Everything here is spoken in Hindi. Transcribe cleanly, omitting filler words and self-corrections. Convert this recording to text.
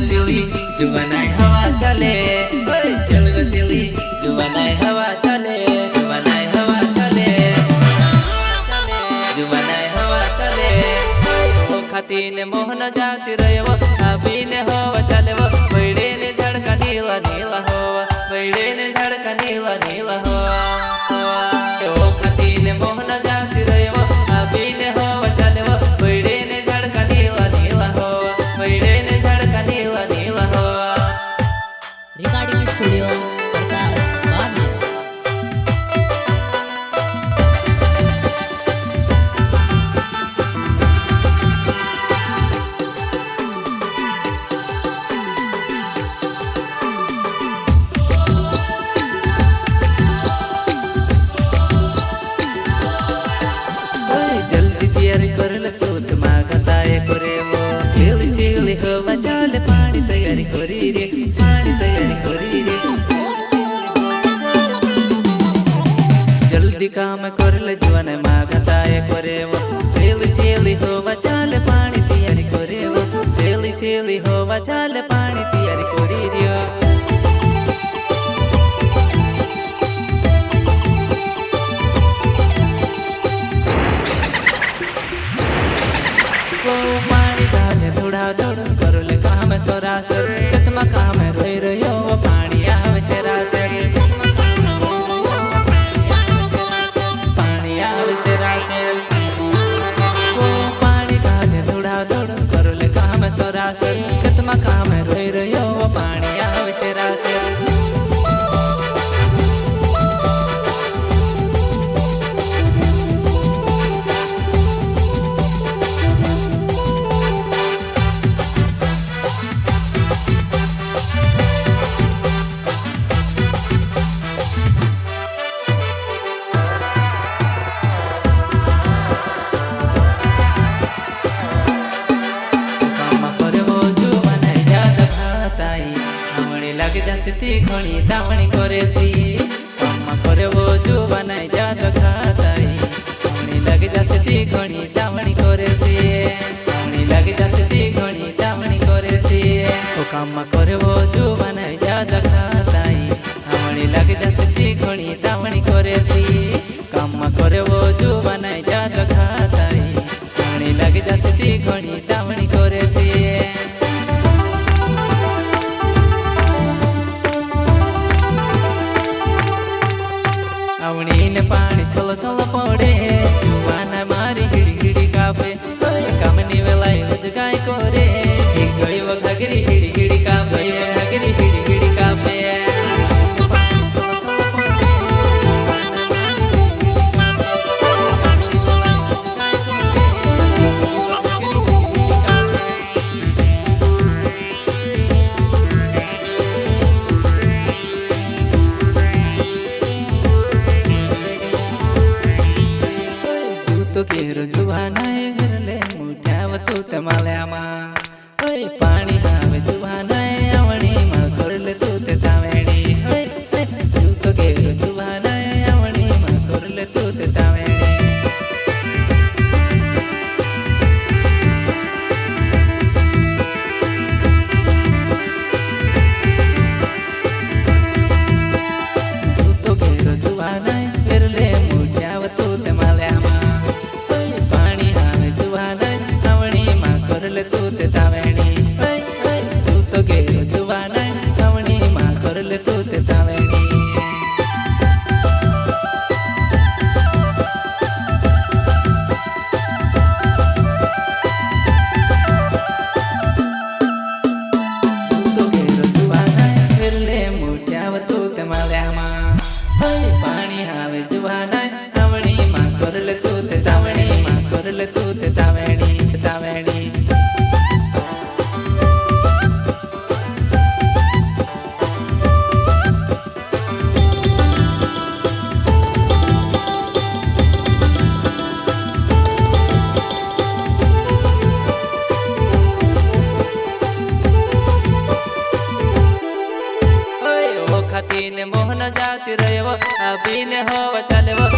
सिली जुवानाई हवा चले चल सिली जुवानाई हवा चले जुवानाई हवा चले जुवानाई हवा चले ओ खातीने मोहन जाती रयव आबीने हवा चलेव बैडेने झडका नीला नीला हवा बैडेने झडका नीला नीला हवा ओ खातीने मोहन जाती रयव आबीने हवा चलेव बैडेने झडका नीला नीला हवा बैडेने झडका नीला नीला हवा रिकॉर्डिंग स्टूडियो प्रकाश बाबू जल्दी तैयारी करल तूत मागताय करे वो सिली सिली हवा चले पानी तैयारी करी रे पानी तैयारी करी रे जल्दी काम करल जीवन मागताय करे वो सिली सिली हवा चले पानी तैयारी करे वो सिली सिली हवा चले पानी तैयारी करी रे पानी गाजे धुड़ा धुड़ करुले काम सरासर कितना काम रोई रयो पानी आवे सरासर पानी आवे सरासर पानी गाजे धुड़ा धुड़ करुले काम सरासर कितना काम रोई रयो पानी आवे सरासर ती घणी तावणी करेसी अम्मा करे वो जुवानाई जात खाताई घणी लगी जासे ती घणी तावणी करेसी घणी लगी जासे ती घणी तावणी करेसी ओ काम्मा करे वो जुवानाई जात खाताई घणी लगी जासे ती घणी तावणी करेसी काम्मा करे वो जुवानाई जात खाताई घणी लगी जासे ती घणी तावणी करेसी आवणीने पाणी छल छल पड़े जुवाना मारी हिड़ी हिड़ी कापे कामनी वेलाई वजगाई करे गई वो घगरी हिड़ी हिड़ी कापे घगरी हिड़ी हिड़ी कापे तो केर जुवानाय हेरले मुठ्याव तू ते माल्यामा ओय पाणी हावे जुवानाय आवणी मा करले तू ते तावेणी ओय तू तो केर जुवानाय आवणी मा करले तू ते तावेणी तू तो केर जुवानाय हेरले मुठ्याव तू ते माल्यामा तू ते तावेणी तू तो गेर जुवानाई आवणी मा करले तू ते तावेणी तू तो गेर जुवानाई फिरले मुठ्याव तू ते माल्यामा पाणी हावे जुवानाई आवणी मा करले तू ते तावेणी मा करले तू ते तावेणी तावेणी खातीने मोहन जाती रयव आबीने हवा चलेव